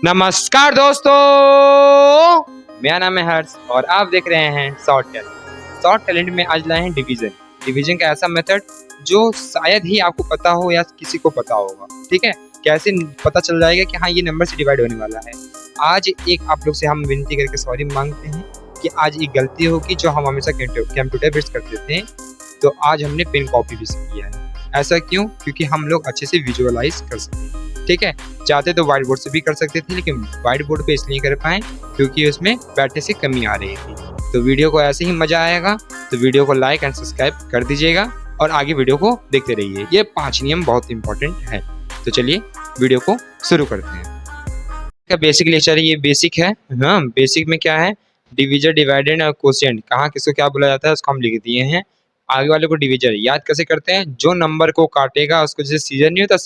नमस्कार दोस्तों, मेरा नाम है हर्ष और आप देख रहे हैं शॉर्ट टैलेंट। शॉर्ट टैलेंट में आज लाए हैं डिवीजन का ऐसा मेथड जो शायद ही आपको पता हो या किसी को पता होगा। ठीक है, कैसे पता चल जाएगा कि हाँ ये नंबर से डिवाइड होने वाला है। आज एक आप लोग से हम विनती करके सॉरी मांगते हैं कि आज एक गलती होगी जो हम हमेशा कंप्यूटर बेस्ड करते थे, तो आज हमने पेन कॉपी भी किया है। ऐसा क्यों? क्योंकि हम लोग अच्छे से विजुअलाइज कर सकें। ठीक है, चाहते तो व्हाइट बोर्ड से भी कर सकते थे, लेकिन व्हाइट बोर्ड पे इसलिए कर पाए क्योंकि उसमें बैठने से कमी आ रही थी। तो वीडियो को ऐसे ही मजा आएगा, तो वीडियो को लाइक एंड सब्सक्राइब कर दीजिएगा और आगे वीडियो को देखते रहिए। ये 5 नियम बहुत इंपॉर्टेंट है। तो चलिए वीडियो को शुरू करते हैं। का बेसिक लेक्चर है, ये बेसिक है ना। बेसिक में क्या है? डिविजन, डिवाइडेंड और कोशिएंट कहाँ किसको क्या बोला जाता है उसको हम लिख दिए हैं। आगे वाले को डिविजन याद कैसे करते हैं? जो नंबर को काटेगा उसको, जैसे सीजर नहीं होता,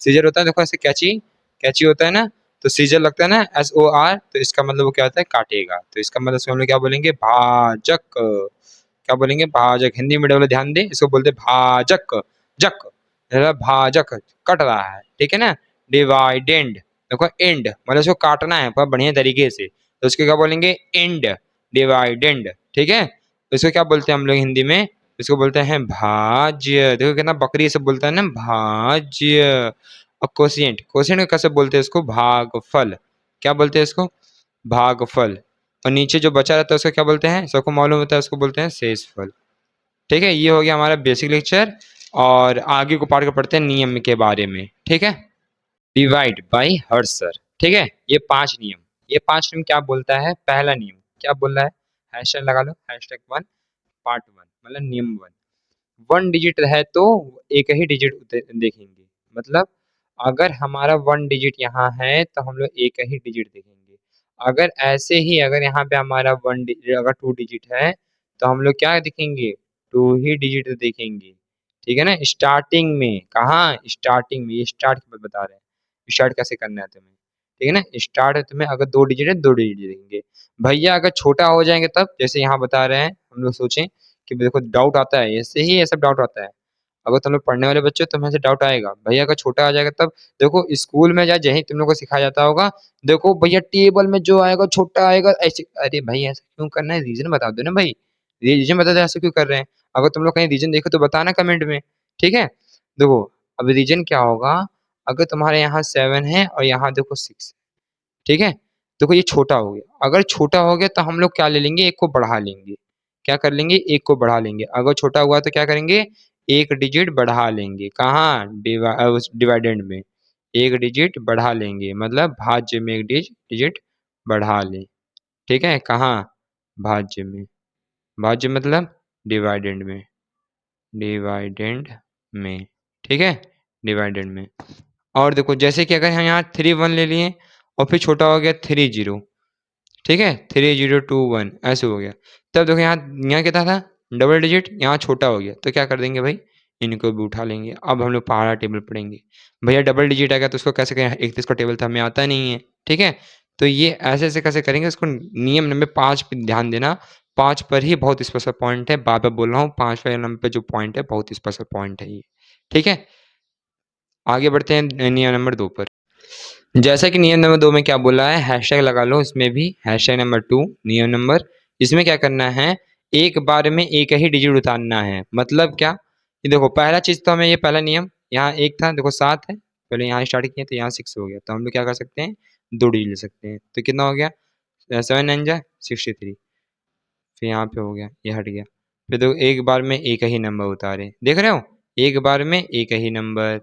सीजर होता है, देखो ऐसे कैची होता है ना, तो सीजर लगता है ना, SOR, तो इसका मतलब वो क्या होता है? काटेगा। तो इसका मतलब हम लोग क्या बोलेंगे? भाजक। क्या बोलेंगे? भाजक। हिंदी मीडियम वाले ध्यान दें, इसको बोलते भाजक। जक भाजक, कट रहा है, ठीक है ना। डिवाइडेंड, देखो एंड मतलब इसको काटना है पर बढ़िया तरीके से, तो उसको क्या बोलेंगे? And dividend. ठीक है, तो इसको क्या बोलते हैं हम लोग हिंदी में? इसको बोलते हैं भाज्य। देखो कितना बकरी से बोलता है ना, भाज्य। और कोशिएंट, कोशिएंट कैसे बोलते हैं इसको? भागफल। क्या बोलते हैं इसको? भागफल। और नीचे जो बचा रहता है उसको क्या बोलते हैं? सबको मालूम होता है, उसको बोलते हैं शेषफल। ठीक है, ये हो गया हमारा बेसिक लेक्चर। और आगे को पाठ कर पढ़ते हैं नियम के बारे में। ठीक है, डिवाइड बाय हर्ष सर। ठीक है, ये 5 नियम, ये 5 नियम क्या बोलता है? पहला नियम क्या बोल रहा है? हैशटैग लगा लो, #1 पार्ट 1 मतलब नियम 1। 1 डिजिट है तो एक ही डिजिट देखेंगे। मतलब अगर हमारा 1 डिजिट यहाँ है तो हम लोग एक ही डिजिट देखेंगे। अगर ऐसे ही अगर यहाँ पे हमारा 1 डिजिट, अगर 2 डिजिट है तो हम लोग क्या देखेंगे? 2 ही डिजिट देखेंगे। ठीक है ना। स्टार्टिंग में, कहाँ? स्टार्टिंग में। ये स्टार्ट की बात बता रहे हैं, स्टार्ट कैसे करना है तुम्हें। ठीक है ना, स्टार्ट है तुम्हें, अगर 2 डिजिट है 2 डिजिट देखेंगे। भैया अगर छोटा हो जाएंगे तब, जैसे यहाँ बता रहे हैं, हम लोग सोचें कि देखो डाउट आता है, ऐसे ही ये सब डाउट आता है। अगर तुम लोग पढ़ने वाले बच्चे हो तो तुम्हें से डाउट आएगा, भैया अगर छोटा आ जाएगा तब। देखो स्कूल में यही तुम लोग को सिखाया जाता होगा, देखो भैया टेबल में जो आएगा छोटा आएगा ऐसे। अरे भाई ऐसा क्यों करना है? रीजन बता दो ना भाई, रीजन बता दो ऐसा क्यों कर रहे हैं। अगर तुम लोग कहीं रीजन देखो तो बताना कमेंट में। ठीक है, देखो अब रीजन क्या होगा? अगर तुम्हारे यहाँ 7 है और यहाँ देखो 6, ठीक है, देखो ये छोटा हो गया। अगर छोटा हो गया तो हम लोग क्या ले लेंगे? एक को बढ़ा लेंगे। क्या कर लेंगे? एक को बढ़ा लेंगे। अगर छोटा हुआ तो क्या करेंगे? एक डिजिट बढ़ा लेंगे। कहाँ? डिवाइडेंड में एक डिजिट बढ़ा लेंगे, मतलब भाज्य में एक डिजिट बढ़ा लें। ठीक है, कहाँ? भाज्य में। भाज्य मतलब डिवाइडेंड में, डिवाइडेंड में। ठीक है, डिवाइडेंड में। और देखो जैसे कि अगर हम यहाँ 3 1 ले लिए और फिर छोटा हो गया 3 0, ठीक है, 3 0 2 1 ऐसे हो गया। तब देखो यहाँ यहाँ कितना था? डबल डिजिट, यहाँ छोटा हो गया तो क्या कर देंगे भाई? इनको भी उठा लेंगे। अब हम लोग पहाड़ा टेबल पढ़ेंगे। भैया डबल डिजिट आ गया तो उसको कैसे करें? 31 का टेबल था, हमें आता नहीं है। ठीक है, तो ये ऐसे ऐसे कैसे करेंगे उसको? नियम नंबर 5 पे ध्यान देना। 5 पर ही बहुत स्पेशल पॉइंट है, बार बार बोल रहा हूँ, 5 नंबर पे जो पॉइंट है बहुत स्पेशल पॉइंट है ये। ठीक है, आगे बढ़ते हैं नियम नंबर 2 पर। जैसा कि नियम नंबर 2 में क्या बोला है, हैशटैग लगा लो, इसमें भी हैशटैग नंबर 2 नियम नंबर। इसमें क्या करना है? एक बार में एक ही डिजिट उतारना है। मतलब क्या? ये देखो पहला चीज तो हमें, ये पहला नियम, यहाँ 1 था, देखो 7 है, पहले यहाँ स्टार्ट किया तो यहाँ 6 हो गया, तो हम लोग क्या कर सकते हैं? 2 डिजिट ले सकते हैं। तो कितना हो गया? 7 9 जा 63। फिर यहाँ पे हो गया, ये हट गया। फिर देखो एक बार में एक ही नंबर उतारे, देख रहे हो? एक बार में एक ही नंबर।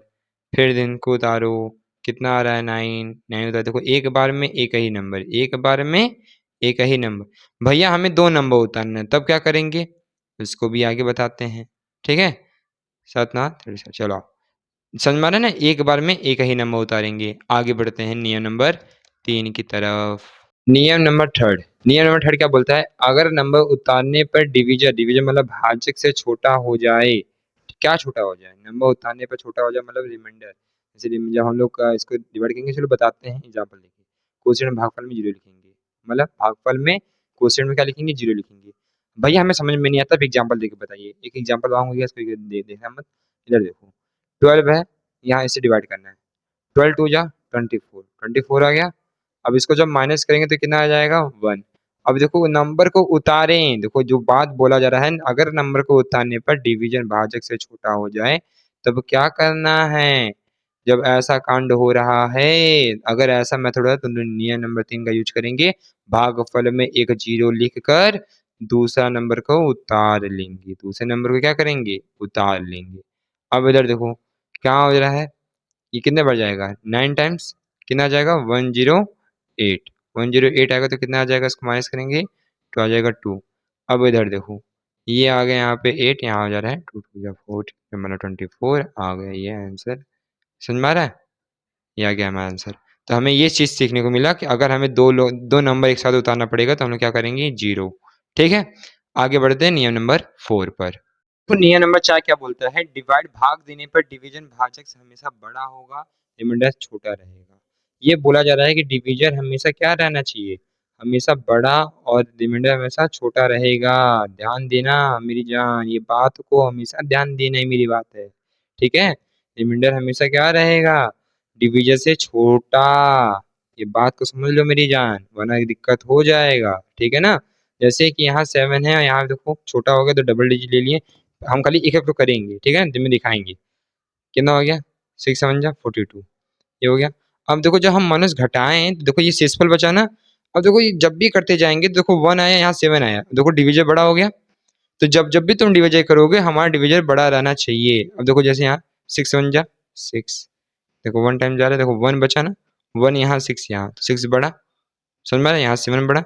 फिर दिन को उतारो, कितना आ रहा है? 9 9 उतारो, देखो एक बार में एक ही नंबर, एक बार में एक ही नंबर। भैया हमें 2 नंबर उतारना है, तब क्या करेंगे? इसको भी आगे बताते हैं। ठीक है, 7 9 37, चलो आओ। समझ में आ रहा है ना? एक बार में एक ही नंबर उतारेंगे। आगे बढ़ते हैं नियम नंबर 3 की तरफ। नियम नंबर 3, नियम नंबर 3 क्या बोलता है? अगर नंबर उतारने पर डिवीजन, डिवीजन मतलब भाजक से छोटा हो जाए। क्या छोटा हो जाए? नंबर उतारने पर छोटा हो जाए मतलब रिमाइंडर। जैसे जब हम लोग का इसको डिवाइड करेंगे, चलो बताते हैं एग्जाम्पल लेके। क्वेश्चन में भागफल में 0 लिखेंगे, मतलब भागफल में क्वेश्चन में क्या लिखेंगे? 0 लिखेंगे। भैया हमें समझ में नहीं आता, एग्जाम्पल देके बताइए। एक एग्जाम्पल मांगूंगा, इसको देखना मत, इधर देखो। 12 है, यहाँ इससे डिवाइड करना है। 12 2 जा 24, 24 आ गया। अब इसको जब माइनस करेंगे तो कितना आ जाएगा 1। अब देखो नंबर को उतारें, देखो जो बात बोला जा रहा है, अगर नंबर को उतारने पर डिवीजन भाजक से छोटा हो जाए तब क्या करना है। जब ऐसा कांड हो रहा है, अगर ऐसा मेथड है तो नियम नंबर 3 का यूज करेंगे। भागफल में एक जीरो लिखकर दूसरा नंबर को उतार लेंगे, दूसरे नंबर को क्या करेंगे, उतार लेंगे। अब इधर देखो क्या हो रहा है, ये कितने बढ़ जाएगा 9 टाइम्स कितना आ जाएगा 108। 108 आएगा तो कितना आ जाएगा, इसको माइनस करेंगे तो आ जाएगा 2। अब इधर देखो ये आ गया यहाँ पे 8, यहाँ आ जा रहा है 2 2 या 4 मतलब 24 आ गया ये आंसर। समझ में आ रहा है, ये आ गया हमारा आंसर। तो हमें ये चीज़ सीखने को मिला कि अगर हमें दो नंबर एक साथ उतारना पड़ेगा तो हम लोग क्या करेंगे, जीरो। ठीक है, आगे बढ़ते हैं नियम नंबर 4 पर। तो नियम नंबर 4 क्या बोलता है, डिवाइड भाग देने पर डिवीजन भाजक से हमेशा बड़ा होगा, रिमाइंडर छोटा रहेगा। ये बोला जा रहा है कि डिवीजन हमेशा क्या रहना चाहिए, हमेशा बड़ा, और रिमाइंडर हमेशा छोटा रहेगा। ध्यान देना मेरी जान, ये बात को हमेशा ध्यान देना ही मेरी बात है। ठीक है, रिमाइंडर हमेशा क्या रहेगा, डिवीजन से छोटा। ये बात को समझ लो मेरी जान, वरना दिक्कत हो जाएगा। ठीक है ना, जैसे कि यहाँ 7 है, यहाँ देखो छोटा हो गया तो डबल डिजिट ले लिए, हम खाली एक एक तो करेंगे। ठीक है, दिन में दिखाएंगे कितना हो गया, 6 7 जा 42, ये हो गया। अब देखो जब हम माइनस घटाएं तो देखो ये शेषफल बचा ना। अब देखो ये जब भी करते जाएंगे तो देखो 1 आया, यहाँ 7 आया, देखो डिवीजन बड़ा हो गया। तो जब जब भी तुम डिवीजन करोगे हमारा डिवीजन बड़ा रहना चाहिए। अब देखो जैसे यहाँ 6 7 जा 6, देखो 1 टाइम जा रहा है, देखो 1 बचा ना, 1 यहाँ 6 यहाँ, तो 6 बड़ा, समझ में आ रहा है, यहाँ 7 बड़ा।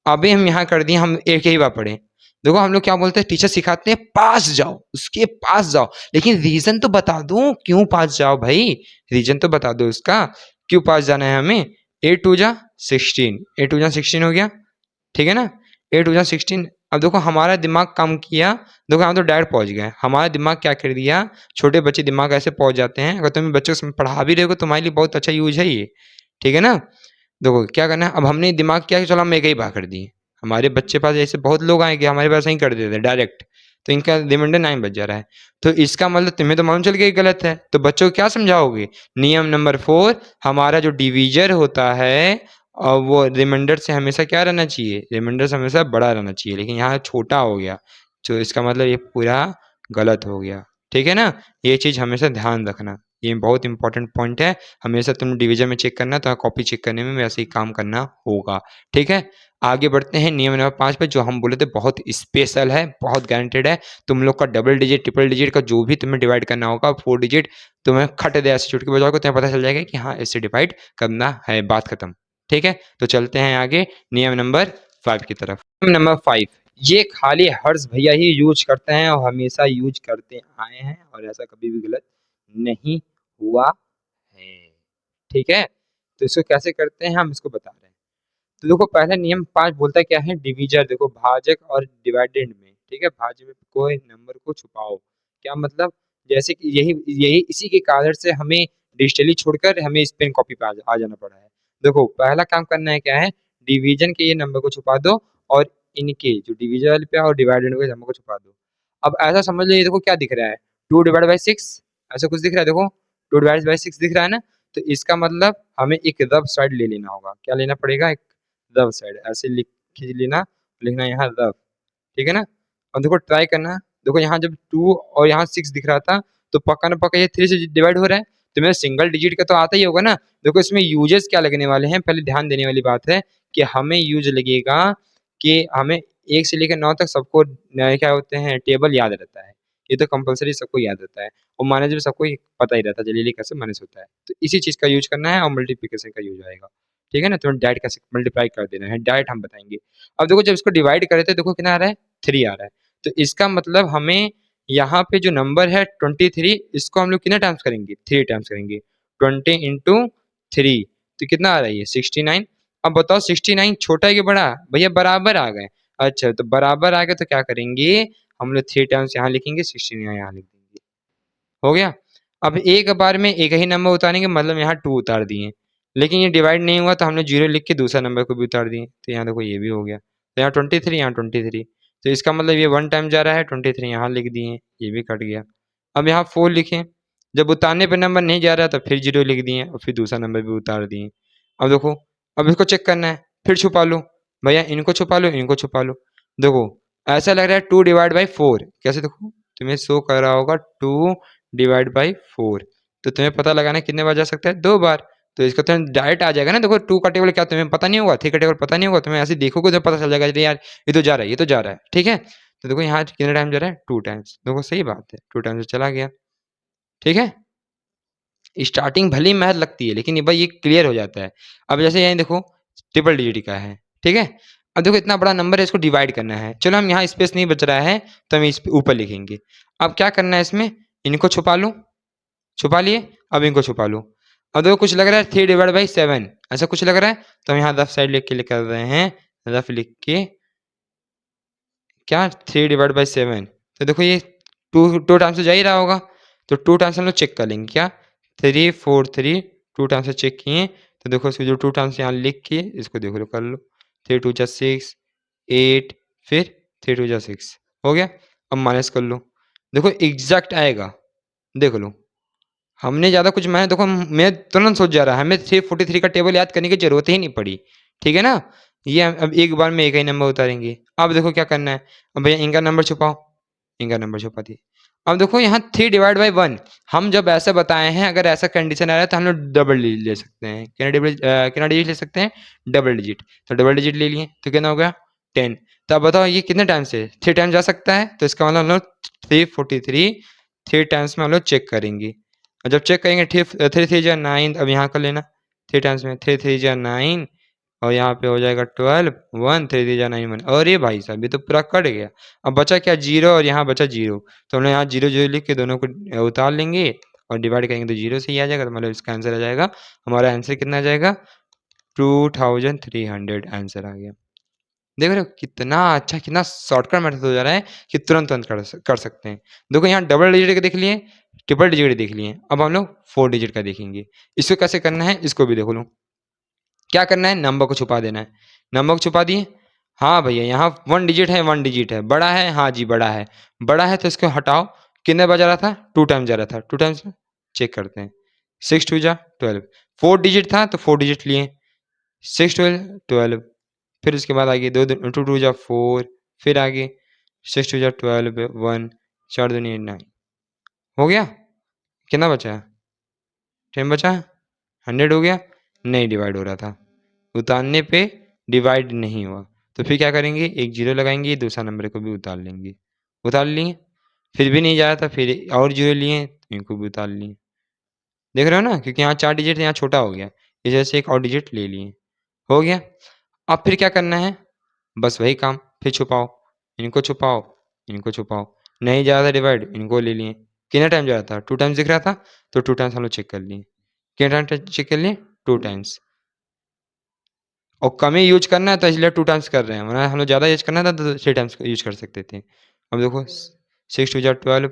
अभी हम यहाँ कर दिए, हम एक ही बात पढ़े। देखो हम लोग क्या बोलते हैं, टीचर सिखाते हैं पास जाओ, उसके पास जाओ, लेकिन रीजन तो बता दो क्यों पास जाओ भाई, रीजन तो बता दो उसका, क्यों पास जाना है हमें। 8 2 जा 16, 8 2 जा 16 हो गया। ठीक है ना, 8 2 जा 16। अब देखो हमारा दिमाग काम किया, देखो हम तो डायरेक्ट पहुंच गए, हमारा दिमाग क्या कर दिया, छोटे बच्चे दिमाग ऐसे पहुंच जाते हैं। अगर तुम बच्चों को पढ़ा भी रहे हो तुम्हारे लिए बहुत अच्छा यूज है ये। ठीक है ना, देखो क्या करना है, अब हमने दिमाग क्या चलो हम एक ही बात कर दिए, हमारे बच्चे पास ऐसे बहुत लोग आएंगे हमारे पास, नहीं कर देते डायरेक्ट, तो इनका रिमाइंडर 9 बज जा रहा है। तो इसका मतलब तुम्हें तो मालूम चल गया गलत है, तो बच्चों को क्या समझाओगे, नियम नंबर 4, हमारा जो डिवीजर होता है और वो रिमाइंडर से हमेशा क्या रहना चाहिए, रिमाइंडर से हमेशा बड़ा रहना चाहिए, लेकिन यहाँ छोटा हो गया, तो इसका मतलब ये पूरा गलत हो गया। ठीक है ना, ये चीज़ हमेशा ध्यान रखना, ये बहुत इंपॉर्टेंट पॉइंट है। हमेशा तुम डिवीजन में चेक करना, तो कॉपी चेक करने में वैसे ही काम करना होगा। ठीक है, आगे बढ़ते हैं नियम नंबर 5 पे, जो हम बोले थे बहुत स्पेशल है, बहुत गारंटेड है। तुम लोग का डबल डिजिट ट्रिपल डिजिट का जो भी तुम्हें डिवाइड करना होगा 4 डिजिट, तुम्हें खट दे ऐसे चुटकी बजाओगे तुम्हें पता चल जाएगा कि हाँ इससे डिवाइड करना है, बात खत्म। ठीक है, तो चलते हैं आगे नियम नंबर 5 की तरफ। नियम नंबर 5, ये खाली हर्ष भैया ही यूज करते हैं और हमेशा यूज करते आए हैं, और ऐसा कभी भी गलत नहीं हुआ है। ठीक है, तो इसको कैसे करते हैं हम इसको बता रहे हैं। तो देखो पहला नियम 5 बोलता है क्या है, डिवीजर, देखो भाजक और डिवाइडेंड में, ठीक है, भाज्य में कोई नंबर को छुपाओ। क्या मतलब, जैसे कि यही यही इसी के कारण से हमें डिजिटली छोड़कर हमें इस पेन कॉपी पे आ जाना पड़ा है। देखो पहला काम करना है क्या है, डिवीजन के ये नंबर को छुपा दो, और इनके जो डिवीजन वाले पे और डिवाइडेंड के नंबर को छुपा दो। अब ऐसा समझ लो, ये देखो क्या दिख रहा है, 2 डिवाइड बाई 6, ऐसा कुछ दिख रहा है, देखो 2 डिवाइड बाई 6 दिख रहा है ना। तो इसका मतलब हमें एक रफ साइड ले लेना होगा, क्या लेना पड़ेगा, एक रफ साइड, ऐसे लिख खींच लेना, लिखना यहाँ रफ। ठीक है ना, और देखो ट्राई करना, देखो यहाँ जब 2 और यहाँ 6 दिख रहा था, तो पक्का ना पक्का ये 3 से डिवाइड हो रहा है, तो मेरा सिंगल डिजिट का तो आता ही होगा ना। देखो इसमें यूजेस क्या लगने वाले हैं, पहले ध्यान देने वाली बात है कि हमें यूज लगेगा कि हमें 1 से लेकर 9 तक सबको क्या होते हैं टेबल याद रहता है, ये तो कंपलसरी सबको याद रहता है, और माइनस भी सबको पता ही रहता है जल्दी कैसे माइनस होता है, तो इसी चीज़ का यूज करना है, और मल्टीप्लिकेशन का यूज आएगा। ठीक है ना, तो डायरेक्ट कैसे मल्टीप्लाई कर देना है, डायरेक्ट हम बताएंगे। अब देखो जब इसको डिवाइड करे थे, देखो कितना आ रहा है, 3 आ रहा है, तो इसका मतलब हमें यहाँ पे जो नंबर है 23, इसको हम लोग कितना टाइम्स करेंगे, 3 टाइम्स करेंगे, 20 इंटू 3, तो कितना आ रहा है ये 69। अब बताओ 69 छोटा है कि बड़ा, भैया बराबर आ गए। अच्छा तो बराबर आ गए तो क्या करेंगे, हम लोग 3 टाइम्स यहाँ लिखेंगे, 69 यहाँ लिख देंगे, हो गया। अब एक बार में एक ही नंबर उतारेंगे, मतलब यहाँ 2 उतार दिए, लेकिन ये डिवाइड नहीं हुआ तो हमने 0 लिख के दूसरा नंबर को भी उतार दिए, तो यहाँ देखो ये भी हो गया, तो यहाँ 23 यहाँ 23, तो इसका मतलब ये 1 टाइम जा रहा है, 23 यहाँ लिख दिए, ये भी कट गया। अब यहाँ 4 लिखें, जब उतारने पर नंबर नहीं जा रहा तो फिर 0 लिख दिए और फिर दूसरा नंबर भी उतार दिए। अब देखो अब इसको चेक करना है, फिर छुपा लो भैया, इनको छुपा लो, इनको छुपा लो। देखो ऐसा लग रहा है 2/4, कैसे देखो तुम्हें शो कर रहा होगा 2/4, तो तुम्हें पता लगाना है कितने बार जा सकता है, 2 बार। तो इसका तो डायरेक्ट आ जाएगा ना। देखो 2 का टेबल क्या तुम्हें पता नहीं होगा, 3 का टेबल पता नहीं होगा, तुम्हें ऐसे देखोगे तो पता चल जाएगा अरे यार ये तो जा रहा है, ये तो जा रहा है, ठीक है। तो देखो यहाँ कितने टाइम जा रहा है, 2 टाइम्स। देखो सही बात है, 2 टाइम्स चला गया, ठीक है। स्टार्टिंग भले ही मेहनत लगती है लेकिन ये भाई ये क्लियर हो जाता है। अब जैसे यहीं देखो ट्रिपल डिजिट का है, ठीक है। अब देखो इतना बड़ा नंबर है, इसको डिवाइड करना है। चलो हम यहाँ स्पेस नहीं बच रहा है तो हम इस ऊपर लिखेंगे। अब क्या करना है इसमें, इनको छुपा लो, छुपा लिए। अब इनको छुपा लो। अब देखो कुछ लग रहा है 3/7, ऐसा कुछ लग रहा है, तो हम यहाँ रफ साइड लिख के लिख कर रहे हैं, रफ लिख के क्या 3/7। तो देखो ये टू टाइम्स तो जा ही रहा होगा, तो 2 टाइम्स हम लोग चेक कर लेंगे। क्या 3 4 3, 2 टाइम्स से चेक किए। तो देखो इसको जो 2 टाइम्स यहाँ लिख के इसको देखो कर लो, 3 2 6 8, फिर 3 2 6 हो गया। अब माइनस कर लो, देखो एग्जैक्ट आएगा, देख लो। हमने ज़्यादा कुछ मैं देखो मैं तुरंत सोच जा रहा है, हमें 343 का टेबल याद करने की जरूरत ही नहीं पड़ी, ठीक है ना। ये अब एक बार में एक ही नंबर उतारेंगे। अब देखो क्या करना है, अब भैया इनका नंबर छुपाओ, इनका नंबर छुपा दिए। अब देखो यहाँ 3/1, हम जब ऐसा बताए हैं, अगर ऐसा कंडीशन आ रहा है तो हम लोग डबल डिजिट ले सकते हैं। कितना डिजिट ले सकते हैं, डबल डिजिट। तो डबल डिजिट ले लिए तो कितना हो गया 10। तो अब बताओ ये कितने टाइम से 3 टाइम जा सकता है, तो इसका मतलब हम लोग 343 3 टाइम्स में हम लोग चेक करेंगे। और जब चेक करेंगे 3 3 9, अब यहाँ कर लेना 3 टाइम्स में, 3 3 9 और यहाँ पे हो जाएगा 12 1 3 3 9 1। और ये भाई साहब ये तो पूरा कट गया। अब बचा क्या 0 और यहाँ बचा 0, तो हम लोग यहाँ 0 0 लिख के दोनों को उतार लेंगे और डिवाइड करेंगे तो 0 से ही आ जाएगा। तो मतलब इसका आंसर आ जाएगा, हमारा आंसर कितना आ जाएगा 2300 आंसर आ गया। देख रहे हो कितना अच्छा, कितना शॉर्टकट मेथड हो जा रहा है कि तुरंत तुरंत कर सकते हैं। देखो यहाँ डबल डिजिट का देख लिए, ट्रिपल डिजिट देख लिए, अब हम लोग 4 डिजिट का देखेंगे। इसको कैसे करना है इसको भी देख लो। क्या करना है, नंबर को छुपा देना है। नंबर को छुपा दिए, हाँ भैया यहाँ 1 डिजिट है, 1 डिजिट है, बड़ा है, हाँ जी बड़ा है, बड़ा है तो इसको हटाओ। कितने बार जा रहा था 2 टाइम्स जा रहा था, 2 टाइम्स चेक करते हैं। 6 2 जा 12, 4 डिजिट था तो 4 डिजिट लिए, 6 12 12। फिर उसके बाद आगे 2 2 2 जा 4, फिर आगे 6 2 जा 12 1 4 2 9 हो गया। कितना बचा, 10 बचा, 100 हो गया। नहीं डिवाइड हो रहा था, उतारने पे डिवाइड नहीं हुआ, तो फिर क्या करेंगे एक 0 लगाएंगे, दूसरा नंबर को भी उतार लेंगे। उतार लिए, फिर भी नहीं जा रहा था, फिर और 0 लिए, इनको भी उतार लिए। देख रहे हो ना, क्योंकि यहाँ 4 डिजिट यहाँ छोटा हो गया, इस वजह से एक और डिजिट ले लिए, हो गया। अब फिर क्या करना है, बस वही काम, फिर छुपाओ, इनको छुपाओ, इनको छुपाओ। नहीं जा रहा था डिवाइड, इनको ले लिए। कितना टाइम जा रहा था 2 टाइम्स दिख रहा था, तो 2 टाइम्स हम लोग चेक कर लिए। कितना टाइम चेक कर लिए 2 टाइम्स। और कम ही यूज करना है तो इसलिए 2 टाइम्स कर रहे हैं, वरना हम लोग ज़्यादा यूज करना था तो 3 टाइम्स यूज कर सकते थे। अब देखो 6 2 जा 12,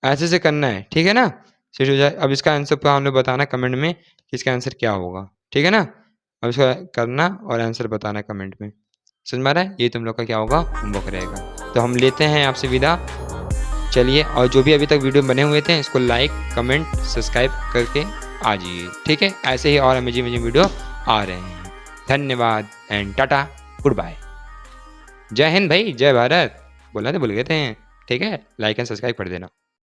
ऐसे से करना है, ठीक है ना। 6 2 जा, अब इसका आंसर पूरा हम लोग बताना कमेंट में कि इसका आंसर क्या होगा, ठीक है ना। अब इसका करना और आंसर बताना कमेंट में, समझ में आ रहा है। ये तुम लोग का क्या होगा, होमवर्क रहेगा। तो हम लेते हैं आपसे विदा, चलिए। और जो भी अभी तक वीडियो बने हुए थे इसको लाइक कमेंट सब्सक्राइब करके आ जाइए, ठीक है। ऐसे ही और अमेजिंग वीडियो आ रहे हैं। धन्यवाद एंड टाटा गुड बाय। जय हिंद भाई, जय भारत बोलना तो भूल गए थे, ठीक है। लाइक एंड सब्सक्राइब कर देना।